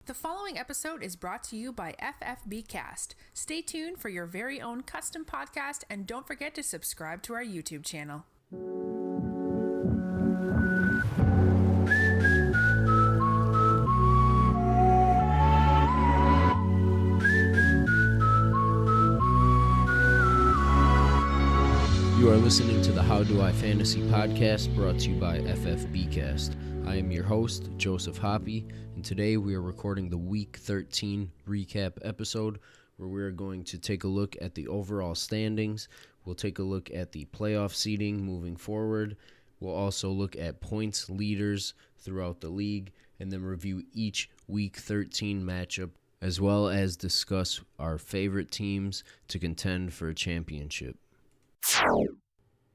The following episode is brought to you by FFB Cast. Stay tuned for your very own custom podcast, and don't forget to subscribe to our YouTube channel. You are listening to the How Do I Fantasy podcast, brought to you by FFB Cast. I am your host, Joseph Hoppy, and today we are recording the Week 13 recap episode, where we are going to take a look at the overall standings. We'll take a look at the playoff seeding moving forward. We'll also look at points leaders throughout the league, and then review each Week 13 matchup, as well as discuss our favorite teams to contend for a championship.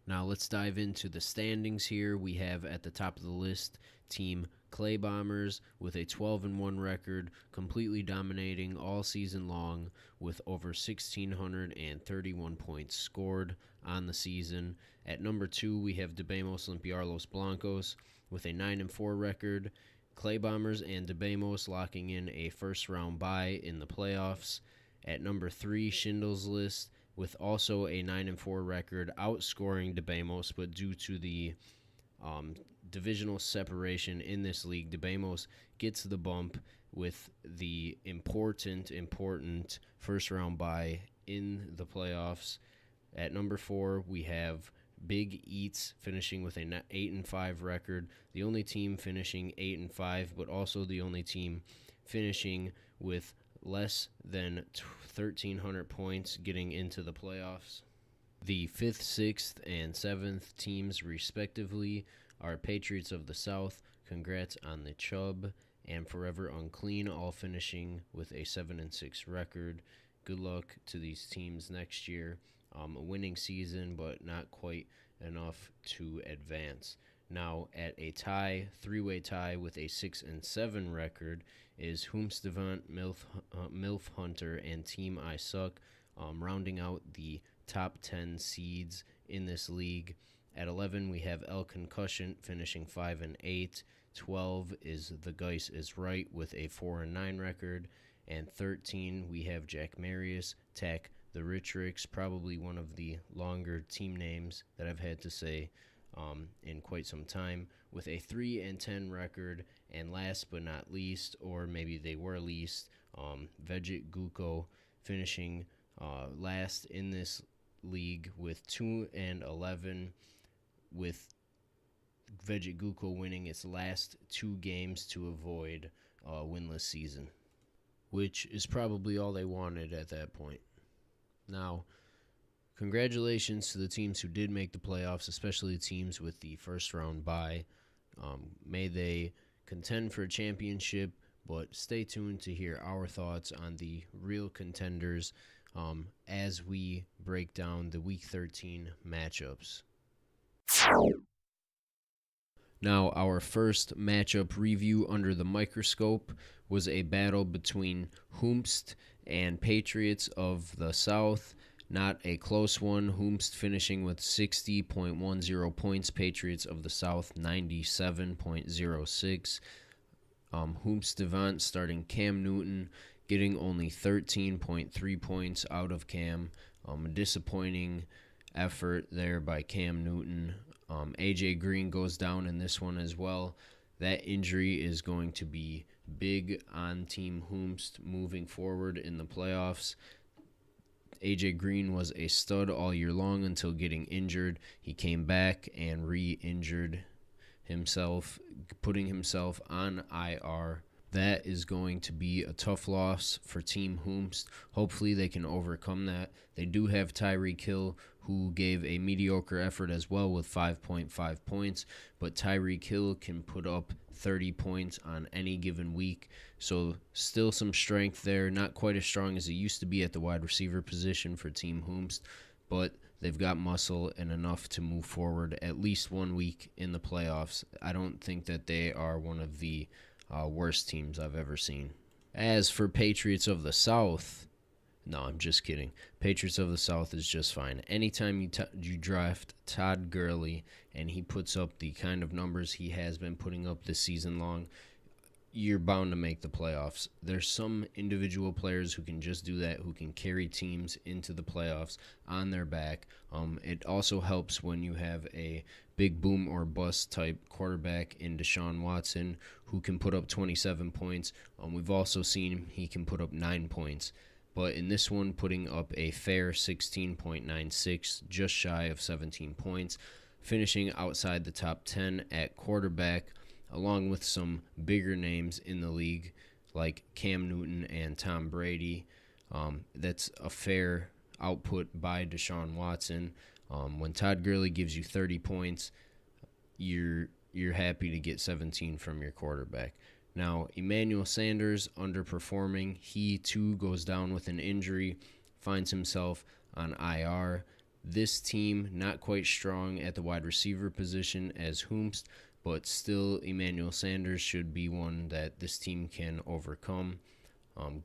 Now let's dive into the standings here. We have at the top of the list Team Clay Bombers with a 12-1 record, completely dominating all season long with over 1,631 points scored on the season. At number 2, we have Debemos Limpiarlos Blancos with a 9-4 record. Clay Bombers and Debemos locking in a first-round bye in the playoffs. At number 3, Schindels List with also a 9-4 record, outscoring Debemos, but due to the divisional separation in this league, Debemos gets the bump with the important first-round bye in the playoffs. At number 4, we have Big Eats finishing with an 8-5 record, the only team finishing 8-5, but also the only team finishing with less than 1,300 points getting into the playoffs. The 5th, 6th, and 7th teams, respectively, are Patriots of the South, congrats on the Chubb, and Forever Unclean, all finishing with a 7-6 record. Good luck to these teams next year. A winning season, but not quite enough to advance. Now, at a tie, three-way tie with a 6-7 record is Hoomstevant, Milf Hunter, and Team I Suck, rounding out the top 10 seeds in this league. At 11, we have El Concussion finishing 5-8. 12 is The Geis is Right with a 4-9 record. And 13, we have Jack Marius, Tack, the Rich Ricks, probably one of the longer team names that I've had to say in quite some time, with a 3-10 record. And last but not least, or maybe they were least, Vegit Guko finishing last in this league with 2-11, with Vegit Guko winning its last 2 games to avoid a winless season, which is probably all they wanted at that point. Now, congratulations to the teams who did make the playoffs, especially the teams with the first-round bye. May they contend for a championship, but stay tuned to hear our thoughts on the real contenders as we break down the Week 13 matchups. Now, our first matchup review under the microscope was a battle between Hoomst and Patriots of the South. Not a close one. Hoomst finishing with 60.10 points. Patriots of the South 97.06. Hoomstevant starting Cam Newton, getting only 13.3 points out of Cam. A disappointing effort there by Cam Newton. AJ Green goes down in this one as well. That injury is going to be big on Team Hoomst moving forward in the playoffs. AJ Green was a stud all year long until getting injured. He came back and re-injured himself, putting himself on IR. That is going to be a tough loss for Team Hoomst. Hopefully they can overcome that. They do have Tyreek Hill, who gave a mediocre effort as well with 5.5 points, but Tyreek Hill can put up 30 points on any given week. So still some strength there. Not quite as strong as it used to be at the wide receiver position for Team Hoomst, but they've got muscle and enough to move forward at least 1 week in the playoffs. I don't think that they are one of the worst teams I've ever seen. As for Patriots of the South, no, I'm just kidding. Patriots of the South is just fine. Anytime you draft Todd Gurley and he puts up the kind of numbers he has been putting up this season long, you're bound to make the playoffs. There's some individual players who can just do that, who can carry teams into the playoffs on their back. It also helps when you have a big boom or bust type quarterback in Deshaun Watson who can put up 27 points. We've also seen he can put up 9 points. But in this one, putting up a fair 16.96, just shy of 17 points, finishing outside the top 10 at quarterback, along with some bigger names in the league like Cam Newton and Tom Brady. That's a fair output by Deshaun Watson. When Todd Gurley gives you 30 points, you're happy to get 17 from your quarterback. Now, Emmanuel Sanders underperforming. He too goes down with an injury, finds himself on IR. This team not quite strong at the wide receiver position as Hoomst, but still Emmanuel Sanders should be one that this team can overcome.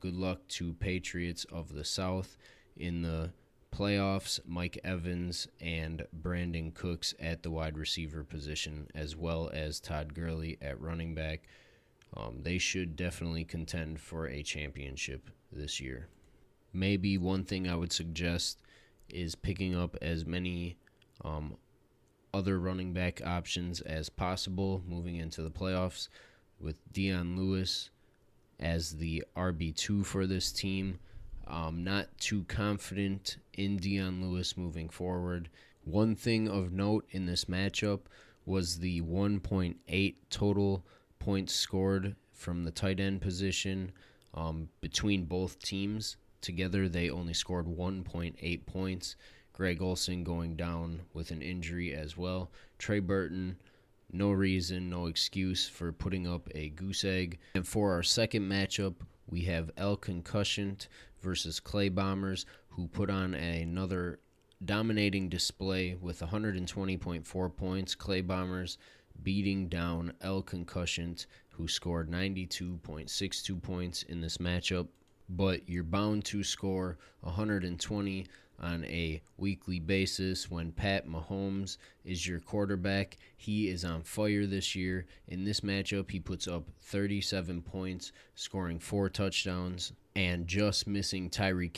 Good luck to Patriots of the South in the playoffs. Mike Evans and Brandon Cooks at the wide receiver position, as well as Todd Gurley at running back. They should definitely contend for a championship this year. Maybe one thing I would suggest is picking up as many other running back options as possible moving into the playoffs, with Dion Lewis as the RB2 for this team. Not too confident in Dion Lewis moving forward. One thing of note in this matchup was the 1.8 total points scored from the tight end position between both teams. Together, they only scored 1.8 points. Greg Olsen going down with an injury as well. Trey Burton, no reason, no excuse for putting up a goose egg. And for our second matchup, we have El Concussioned versus Clay Bombers, who put on another dominating display with 120.4 points. Clay Bombers beating down El Concussioned, who scored 92.62 points in this matchup. But you're bound to score 120 on a weekly basis when Pat Mahomes is your quarterback. He is on fire this year. In this matchup, he puts up 37 points, scoring 4 touchdowns, and just missing Tyreek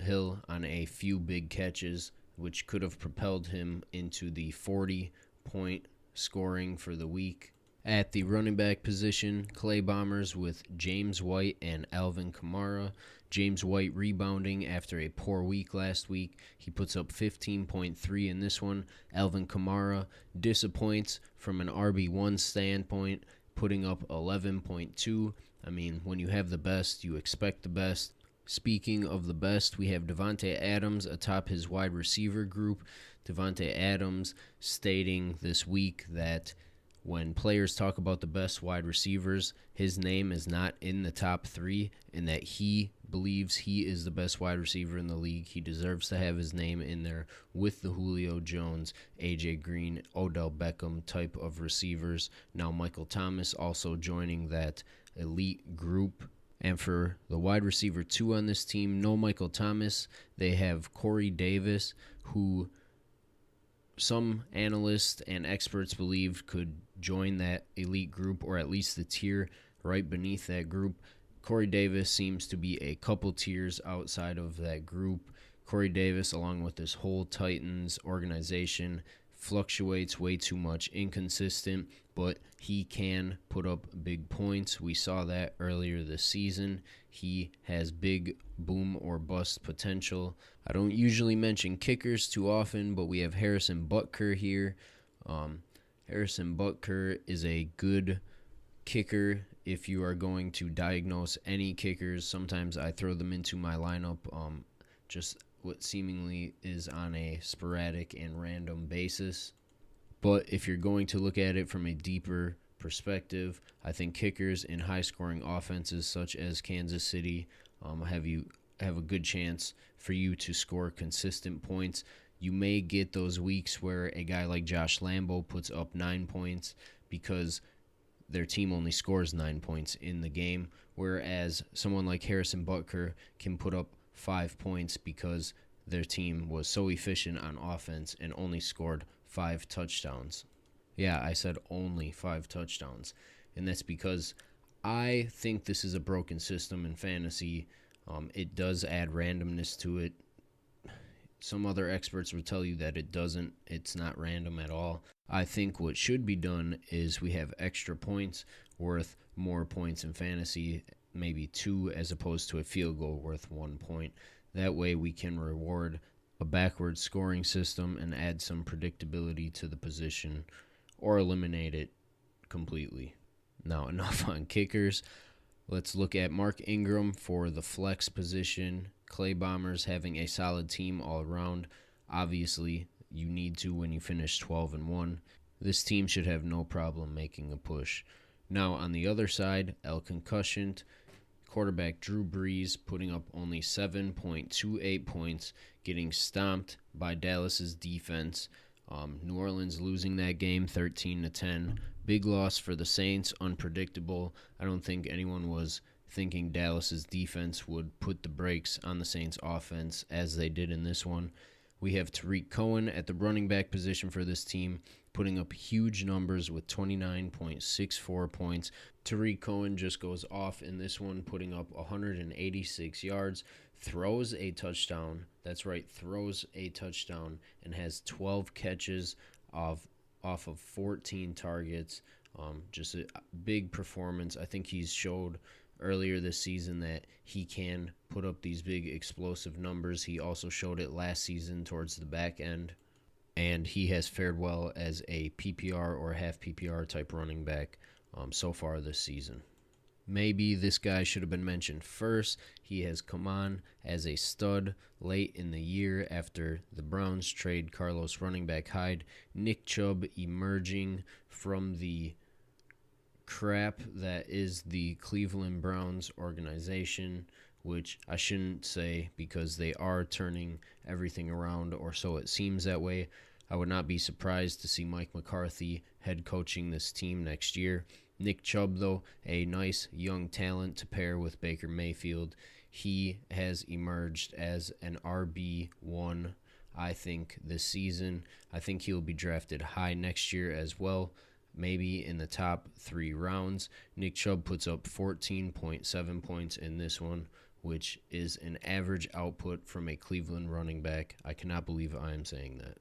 Hill on a few big catches, which could have propelled him into the 40-point scoring for the week. At the running back position, Clay Bombers with James White and Alvin Kamara. James White rebounding after a poor week last week. He puts up 15.3 in this one. Alvin Kamara disappoints from an RB1 standpoint, putting up 11.2. I mean, when you have the best, you expect the best. Speaking of the best, we have Davante Adams atop his wide receiver group. Davante Adams stating this week that when players talk about the best wide receivers, his name is not in the top 3, and that he believes he is the best wide receiver in the league. He deserves to have his name in there with the Julio Jones, AJ Green, Odell Beckham type of receivers. Now Michael Thomas also joining that elite group. And for the wide receiver 2 on this team, no Michael Thomas. They have Corey Davis, who some analysts and experts believed could join that elite group, or at least the tier right beneath that group. Corey Davis seems to be a couple tiers outside of that group. Corey Davis, along with this whole Titans organization, fluctuates way too much, inconsistent, but he can put up big points. We saw that earlier this season. He has big boom or bust potential. I don't usually mention kickers too often, but we have Harrison Butker here. Harrison Butker is a good kicker if you are going to diagnose any kickers. Sometimes I throw them into my lineup, just what seemingly is on a sporadic and random basis. But if you're going to look at it from a deeper perspective, I think kickers in high-scoring offenses such as Kansas City have a good chance for you to score consistent points. You may get those weeks where a guy like Josh Lambo puts up 9 points because their team only scores 9 points in the game, whereas someone like Harrison Butker can put up 5 points because their team was so efficient on offense and only scored 5 touchdowns. Yeah, I said only 5 touchdowns. And that's because I think this is a broken system in fantasy. It does add randomness to it. Some other experts would tell you that it doesn't. It's not random at all. I think what should be done is we have extra points worth more points in fantasy, maybe 2 as opposed to a field goal worth 1 point. That way we can reward a backward scoring system and add some predictability to the position or eliminate it completely. Now, enough on kickers. Let's look at Mark Ingram for the flex position. Clay Bombers having a solid team all around. Obviously, you need to when you finish 12-1. This team should have no problem making a push. Now, on the other side, El Concussion, quarterback Drew Brees putting up only 7.28 points, getting stomped by Dallas's defense. New Orleans losing that game 13-10. Big loss for the Saints, unpredictable. I don't think anyone was thinking Dallas's defense would put the brakes on the Saints offense as they did in this one. We have Tariq Cohen at the running back position for this team, putting up huge numbers with 29.64 points. Tariq Cohen just goes off in this one, putting up 186 yards, throws a touchdown. That's right, throws a touchdown, and has 12 catches off of 14 targets. Just a big performance. I think he's showed earlier this season that he can put up these big explosive numbers. He also showed it last season towards the back end, and he has fared well as a PPR or half PPR type running back so far this season. Maybe this guy should have been mentioned first. He has come on as a stud late in the year after the Browns trade Carlos running back Hyde. Nick Chubb emerging from the crap that is the Cleveland Browns organization, which I shouldn't say because they are turning everything around, or so it seems that way. I would not be surprised to see Mike McCarthy head coaching this team next year. Nick Chubb, though, a nice young talent to pair with Baker Mayfield. He has emerged as an RB1, I think, this season. I think he'll be drafted high next year as well, maybe in the top 3 rounds. Nick Chubb puts up 14.7 points in this one, which is an average output from a Cleveland running back. I cannot believe I am saying that.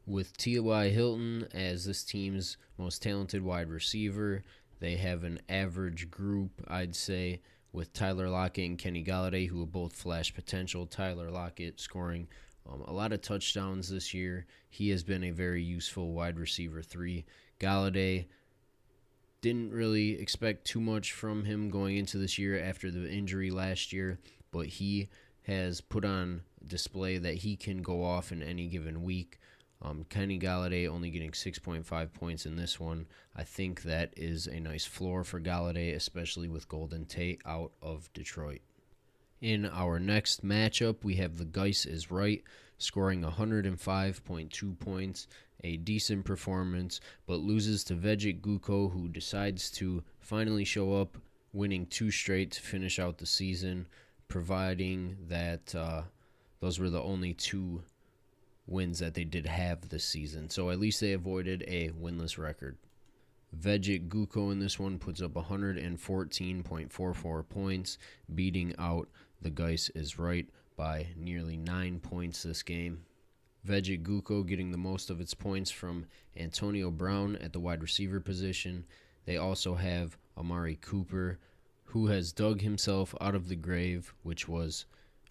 With T.Y. Hilton as this team's most talented wide receiver, they have an average group, I'd say, with Tyler Lockett and Kenny Golladay, who have both flash potential. Tyler Lockett scoring a lot of touchdowns this year. He has been a very useful wide receiver 3. Golladay, didn't really expect too much from him going into this year after the injury last year, but he has put on display that he can go off in any given week. Kenny Golladay only getting 6.5 points in this one. I think that is a nice floor for Golladay, especially with Golden Tate out of Detroit. In our next matchup, we have the Geis is Right, scoring 105.2 points, a decent performance, but loses to Vejit Guko, who decides to finally show up, winning 2 straight to finish out the season, providing that those were the only 2 wins that they did have this season. So at least they avoided a winless record. Vejit Guko in this one puts up 114.44 points, beating out the Geis is Right by nearly 9 points this game. Vejit Guko getting the most of its points from Antonio Brown at the wide receiver position. They also have Amari Cooper, who has dug himself out of the grave, which was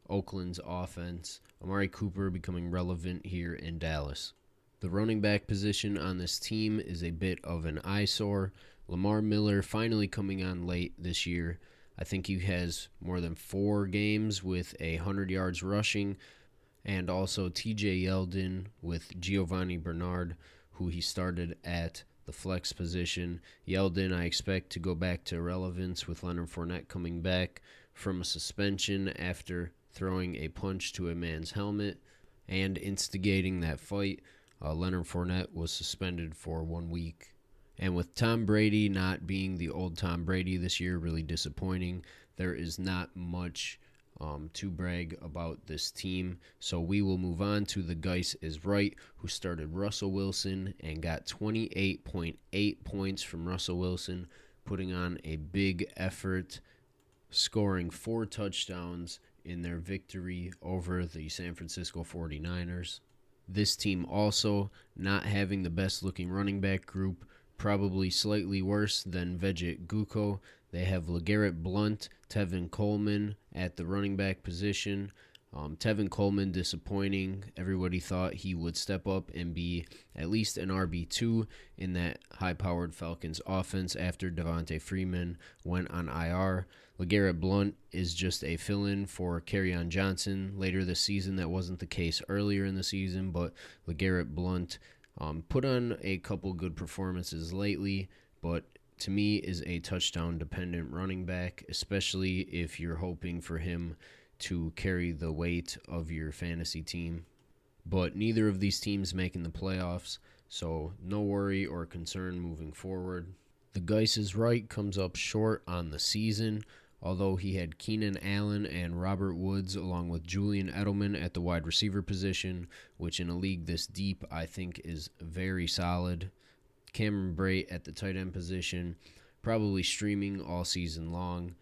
Oakland's offense. Amari Cooper becoming relevant here in Dallas. The running back position on this team is a bit of an eyesore. Lamar Miller finally coming on late this year. I think he has more than 4 games with 100 yards rushing, and also TJ Yeldon with Giovanni Bernard, who he started at the flex position. Yeldon, I expect to go back to relevance with Leonard Fournette coming back from a suspension after throwing a punch to a man's helmet and instigating that fight. Leonard Fournette was suspended for 1 week. And with Tom Brady not being the old Tom Brady this year, really disappointing. There is not much to brag about this team. So we will move on to the Geis is Right, who started Russell Wilson and got 28.8 points from Russell Wilson, putting on a big effort, scoring 4 touchdowns in their victory over the San Francisco 49ers. This team also not having the best looking running back group, probably slightly worse than Vegeta Guko. They have LeGarrette Blount, Tevin Coleman at the running back position. Tevin Coleman disappointing. Everybody thought he would step up and be at least an RB2 in that high-powered Falcons offense after Devontae Freeman went on IR. LeGarrette Blount is just a fill-in for Kerryon Johnson later this season. That wasn't the case earlier in the season, but LeGarrette Blount put on a couple good performances lately, but to me is a touchdown-dependent running back, especially if you're hoping for him to carry the weight of your fantasy team. But neither of these teams making the playoffs, so no worry or concern moving forward. The Geis is right comes up short on the season, although he had Keenan Allen and Robert Woods along with Julian Edelman at the wide receiver position, which in a league this deep I think is very solid. Cameron Brate at the tight end position, probably streaming all season long.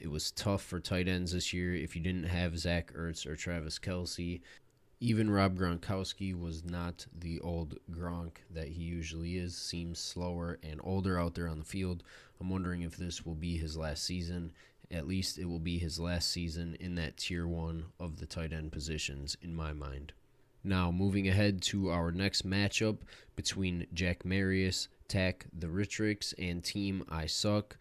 It was tough for tight ends this year if you didn't have Zach Ertz or Travis Kelce. Even Rob Gronkowski was not the old Gronk that he usually is. Seems slower and older out there on the field. I'm wondering if this will be his last season. At least it will be his last season in that tier 1 of the tight end positions in my mind. Now, moving ahead to our next matchup between Jack Marius, Tack the Richrix, and Team I Suck.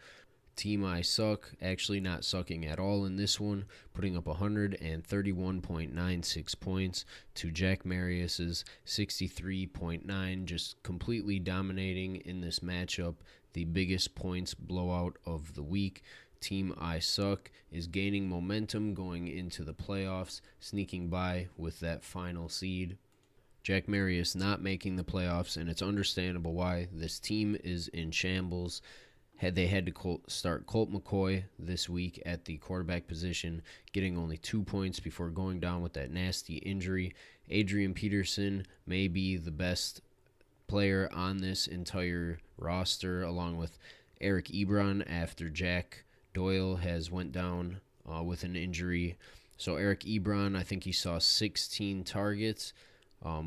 Team I Suck actually not sucking at all in this one, putting up 131.96 points to Jack Marius's 63.9, just completely dominating in this matchup, the biggest points blowout of the week. Team I Suck is gaining momentum going into the playoffs, sneaking by with that final seed. Jack Marius not making the playoffs, and it's understandable why. This team is in shambles. They had to start Colt McCoy this week at the quarterback position, getting only 2 points before going down with that nasty injury. Adrian Peterson may be the best player on this entire roster, along with Eric Ebron after Jack Doyle has went down with an injury. So Eric Ebron, I think he saw 16 targets,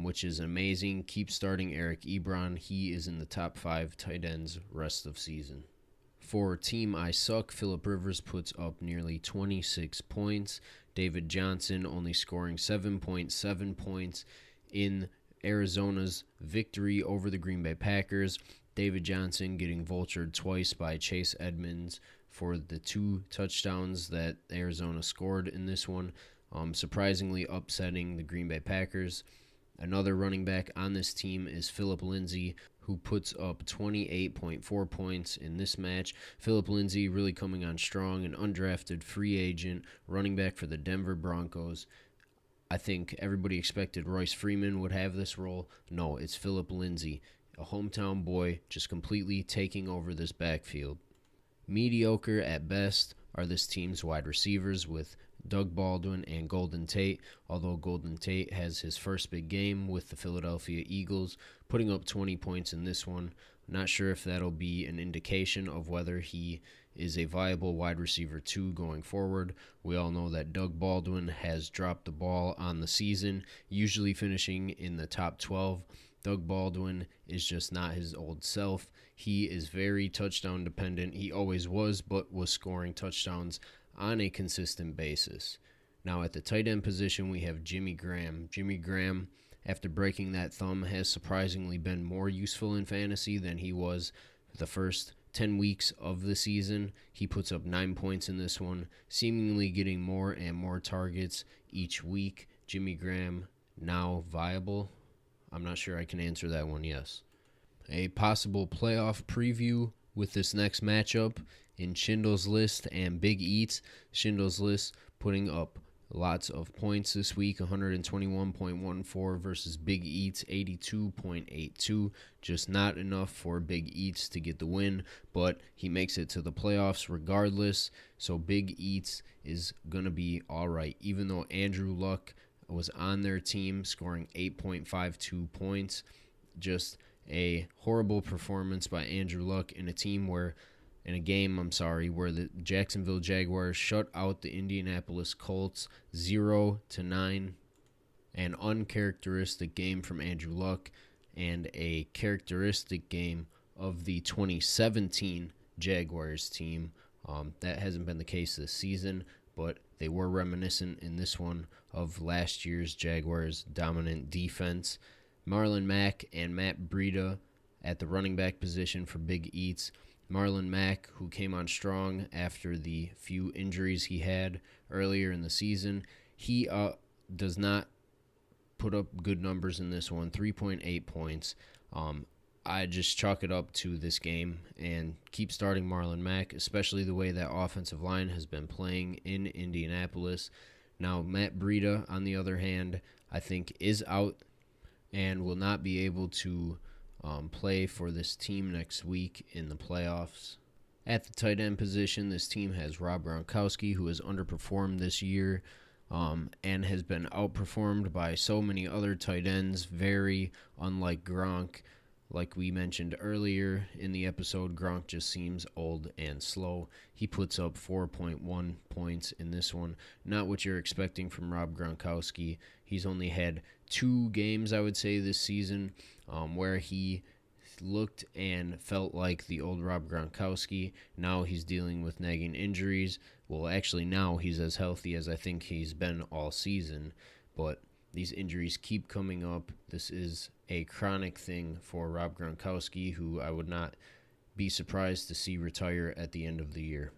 which is amazing. Keep starting Eric Ebron. He is in the top 5 tight ends rest of season. For Team I Suck, Phillip Rivers puts up nearly 26 points. David Johnson only scoring 7.7 points in Arizona's victory over the Green Bay Packers. David Johnson getting vultured twice by Chase Edmonds for the 2 touchdowns that Arizona scored in this one, surprisingly upsetting the Green Bay Packers. Another running back on this team is Philip Lindsay, who puts up 28.4 points in this match. Philip Lindsay really coming on strong, an undrafted free agent running back for the Denver Broncos. I think everybody expected Royce Freeman would have this role. No, it's Philip Lindsay, a hometown boy, just completely taking over this backfield. Mediocre at best are this team's wide receivers with Doug Baldwin and Golden Tate, although Golden Tate has his first big game with the Philadelphia Eagles, putting up 20 points in this one. Not sure if that'll be an indication of whether he is a viable wide receiver 2 going forward. We all know that Doug Baldwin has dropped the ball on the season, usually finishing in the top 12. Doug Baldwin is just not his old self. He is very touchdown dependent. He always was, but was scoring touchdowns on a consistent basis. Now at the tight end position, we have Jimmy Graham. Jimmy Graham, after breaking that thumb, has surprisingly been more useful in fantasy than he was the first 10 weeks of the season. He puts up 9 points in this one, seemingly getting more and more targets each week. Jimmy Graham now viable? I'm not sure I can answer that one yes. A possible playoff preview with this next matchup in Schindler's List and Big Eats. Schindler's List putting up lots of points this week, 121.14 versus Big Eats, 82.82. Just not enough for Big Eats to get the win, but he makes it to the playoffs regardless. So Big Eats is going to be all right, even though Andrew Luck was on their team scoring 8.52 points. Just a horrible performance by Andrew Luck in a team where where the Jacksonville Jaguars shut out the Indianapolis Colts 0-9. An uncharacteristic game from Andrew Luck and a characteristic game of the 2017 Jaguars team. That hasn't been the case this season, but they were reminiscent in this one of last year's Jaguars' dominant defense. Marlon Mack and Matt Breida at the running back position for Big Eats. Marlon Mack, who came on strong after the few injuries he had earlier in the season, he does not put up good numbers in this one, 3.8 points. I just chalk it up to this game and keep starting Marlon Mack, especially the way that offensive line has been playing in Indianapolis. Now, Matt Breida, on the other hand, I think is out and will not be able to play for this team next week in the playoffs. At the tight end position, this team has Rob Gronkowski, who has underperformed this year and has been outperformed by so many other tight ends, very unlike Gronk. Like we mentioned earlier in the episode, Gronk just seems old and slow. He puts up 4.1 points in this one. Not what you're expecting from Rob Gronkowski. He's only had 2 games, I would say, this season where he looked and felt like the old Rob Gronkowski. Now he's dealing with nagging injuries. Well, actually, now he's as healthy as I think he's been all season, but these injuries keep coming up. This is a chronic thing for Rob Gronkowski, who I would not be surprised to see retire at the end of the year.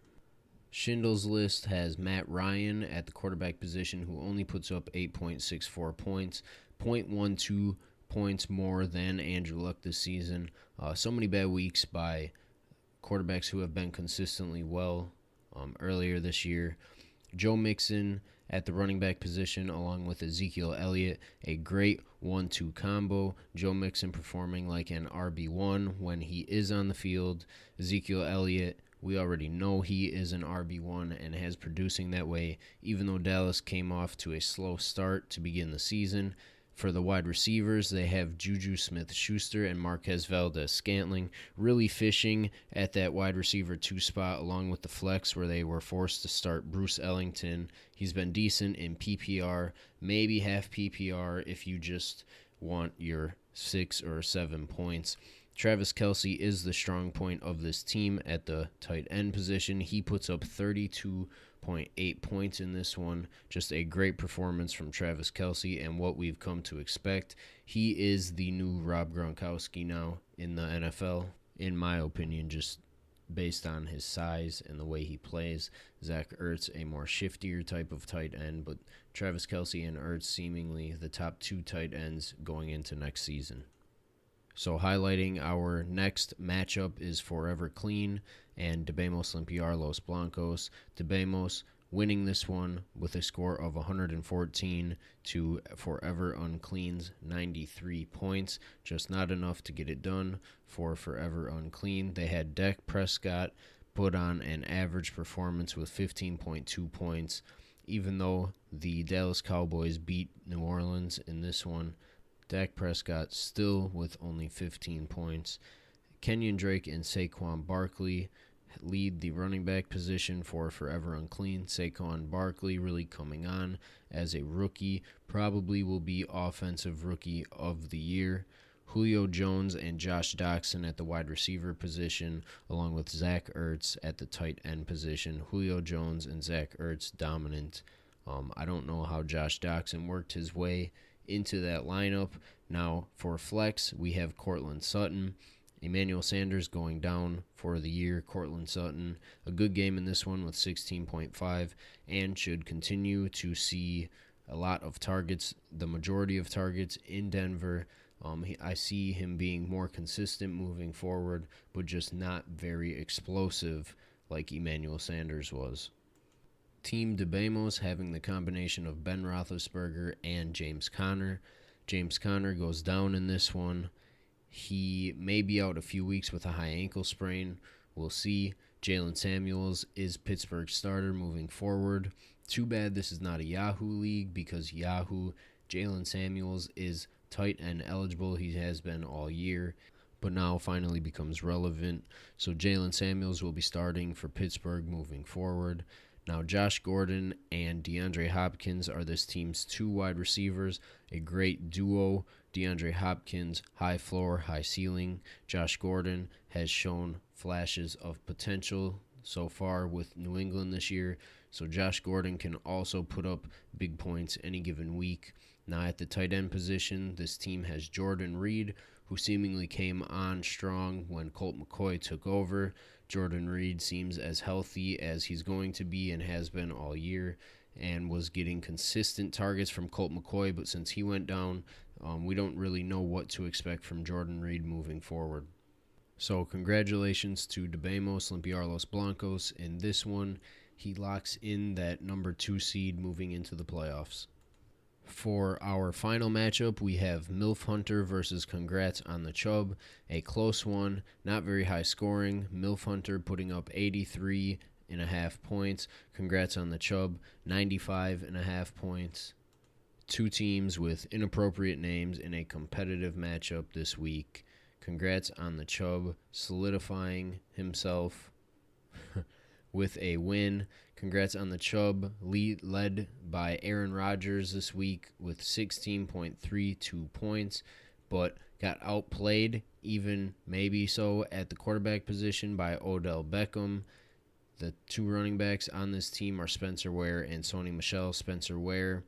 Schindler's List has Matt Ryan at the quarterback position, who only puts up 8.64 points, 0.12 points more than Andrew Luck this season. So many bad weeks by quarterbacks who have been consistently well earlier this year. Joe Mixon at the running back position, along with Ezekiel Elliott, a great 1-2 combo. Joe Mixon performing like an RB1 when he is on the field. Ezekiel Elliott, we already know he is an RB1 and has producing that way, even though Dallas came off to a slow start to begin the season. For the wide receivers, they have Juju Smith-Schuster and Marquez Valdes-Scantling really fishing at that wide receiver 2 spot, along with the flex where they were forced to start Bruce Ellington. He's been decent in PPR, maybe half PPR if you just want your 6 or 7 points. Travis Kelce is the strong point of this team at the tight end position. He puts up 32.8 points in this one. Just a great performance from Travis Kelce and what we've come to expect. He is the new Rob Gronkowski now in the NFL, in my opinion, just based on his size and the way he plays. Zach Ertz, a more shiftier type of tight end, but Travis Kelce and Ertz seemingly the top 2 tight ends going into next season. So highlighting our next matchup is Forever Clean and Debemos Limpiar Los Blancos. Debemos winning this one with a score of 114 to Forever Unclean's 93 points. Just not enough to get it done for Forever Unclean. They had Dak Prescott put on an average performance with 15.2 points. Even though the Dallas Cowboys beat New Orleans in this one, Dak Prescott still with only 15 points. Kenyon Drake and Saquon Barkley lead the running back position for Forever Unclean. Saquon Barkley really coming on as a rookie, probably will be Offensive Rookie of the Year. Julio Jones and Josh Doctson at the wide receiver position, along with Zach Ertz at the tight end position. Julio Jones and Zach Ertz dominant. I don't know how Josh Doctson worked his way into that lineup. Now for flex, we have Cortland Sutton. Emmanuel Sanders going down for the year. Cortland Sutton, a good game in this one with 16.5 and should continue to see a lot of targets, the majority of targets in Denver. I see him being more consistent moving forward, but just not very explosive like Emmanuel Sanders was. Team Debemos having the combination of Ben Roethlisberger and James Conner. James Conner goes down in this one. He may be out a few weeks with a high ankle sprain. We'll see. Jalen Samuels is Pittsburgh's starter moving forward. Too bad this is not a Yahoo league because Yahoo, Jalen Samuels is tight end eligible. He has been all year. but now finally becomes relevant. So Jalen Samuels will be starting for Pittsburgh moving forward. Now, Josh Gordon and DeAndre Hopkins are this team's two wide receivers, a great duo. DeAndre Hopkins, high floor, high ceiling. Josh Gordon has shown flashes of potential so far with New England this year, so Josh Gordon can also put up big points any given week. Now, at the tight end position, this team has Jordan Reed, who seemingly came on strong when Colt McCoy took over. Jordan Reed seems as healthy as he's going to be and has been all year, and was getting consistent targets from Colt McCoy, but since he went down, we don't really know what to expect from Jordan Reed moving forward. So congratulations to Debemos Limpiar Blancos in this one. He locks in that number 2 seed moving into the playoffs. For our final matchup, we have MILF Hunter versus Congrats on the Chubb. A close one, not very high scoring. MILF Hunter putting up 83.5 points. Congrats on the Chubb, 95.5 points. Two teams with inappropriate names in a competitive matchup this week. Congrats on the Chubb solidifying himself with a win. Congrats on the Chubb, led by Aaron Rodgers this week with 16.32 points, but got outplayed, even maybe so, at the quarterback position by Odell Beckham. The two running backs on this team are Spencer Ware and Sony Michel. Spencer Ware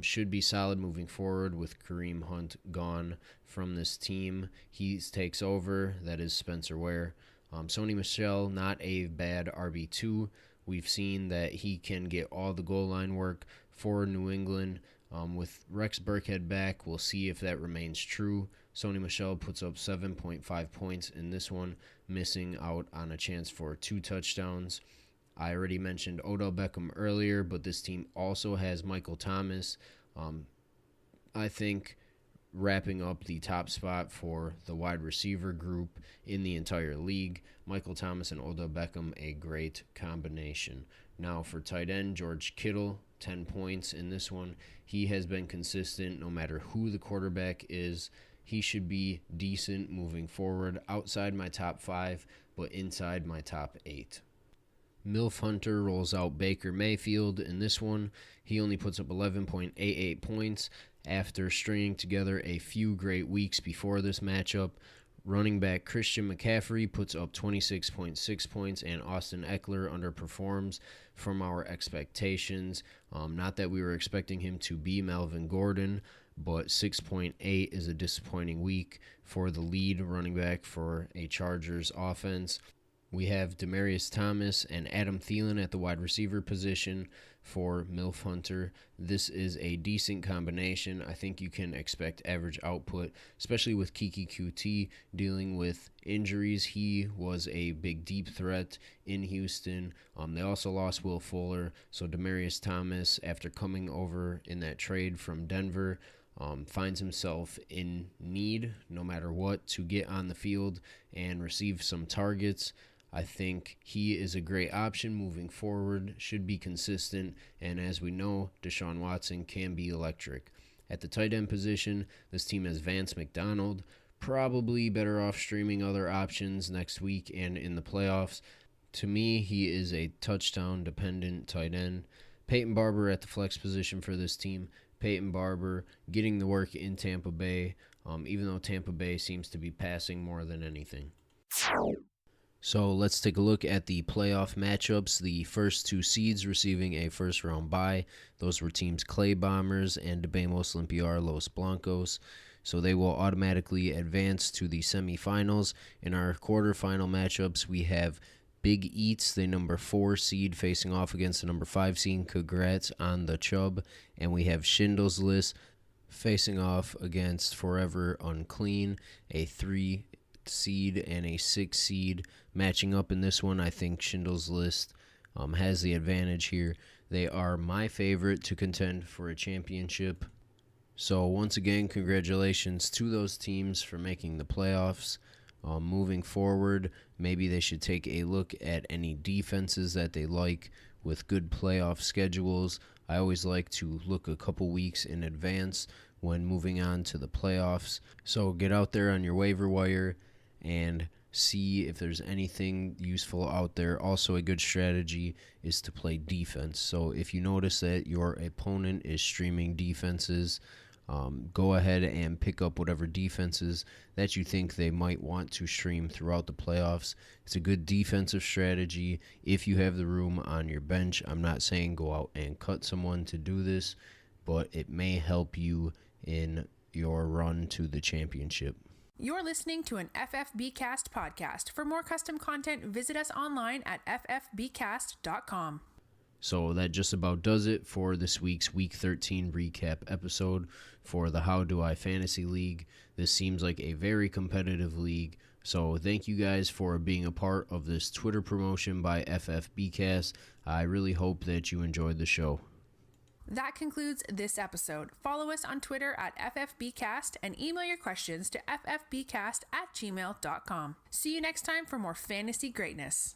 should be solid moving forward with Kareem Hunt gone from this team. He takes over. That is Spencer Ware. Sony Michel, not a bad RB2. We've seen that he can get all the goal line work for New England. With Rex Burkhead back, we'll see if that remains true. Sony Michel puts up 7.5 points in this one, missing out on a chance for 2 touchdowns. I already mentioned Odell Beckham earlier, but this team also has Michael Thomas. I think wrapping up the top spot for the wide receiver group in the entire league. Michael Thomas and Odell Beckham, a great combination. Now for tight end, George Kittle, 10 points in this one. He has been consistent no matter who the quarterback is. He should be decent moving forward, outside my top 5, but inside my top 8. MILF Hunter rolls out Baker Mayfield in this one. He only puts up 11.88 points after stringing together a few great weeks before this matchup. Running back Christian McCaffrey puts up 26.6 points, and Austin Eckler underperforms from our expectations. Not that we were expecting him to be Melvin Gordon, but 6.8 is a disappointing week for the lead running back for a Chargers offense. We have Demaryius Thomas and Adam Thielen at the wide receiver position for MILF Hunter. This is a decent combination. I think you can expect average output, especially with Kiki QT dealing with injuries. He was a big deep threat in Houston. They also lost Will Fuller, so Demaryius Thomas, after coming over in that trade from Denver, finds himself in need, no matter what, to get on the field and receive some targets. I think he is a great option moving forward, should be consistent, and as we know, Deshaun Watson can be electric. At the tight end position, this team has Vance McDonald, probably better off streaming other options next week and in the playoffs. To me, he is a touchdown-dependent tight end. Peyton Barber at the flex position for this team. Peyton Barber getting the work in Tampa Bay, even though Tampa Bay seems to be passing more than anything. So let's take a look at the playoff matchups. The first 2 seeds receiving a first-round bye. Those were teams Clay Bombers and Debemos Limpiar Los Blancos. So they will automatically advance to the semifinals. In our quarterfinal matchups, we have Big Eats, the number 4 seed, facing off against the number 5 seed. Congrats on the Chubb. And we have Schindler's List facing off against Forever Unclean, a 3 seed and a 6 seed. Matching up in this one, I think Schindler's List has the advantage here. They are my favorite to contend for a championship. So once again, congratulations to those teams for making the playoffs. Moving forward, maybe they should take a look at any defenses that they like with good playoff schedules. I always like to look a couple weeks in advance when moving on to the playoffs. So get out there on your waiver wire and see if there's anything useful out there. Also, a good strategy is to play defense. So if you notice that your opponent is streaming defenses, go ahead and pick up whatever defenses that you think they might want to stream throughout the playoffs. It's a good defensive strategy if you have the room on your bench. I'm not saying go out and cut someone to do this, but it may help you in your run to the championship. You're listening to an FFBcast podcast. For more custom content, visit us online at ffbcast.com. So that just about does it for this week's Week 13 recap episode for the How Do I Fantasy League. This seems like a very competitive league, so thank you guys for being a part of this Twitter promotion by FFBcast. I really hope that you enjoyed the show. That concludes this episode. Follow us on Twitter at FFBcast and email your questions to ffbcast@gmail.com. See you next time for more fantasy greatness.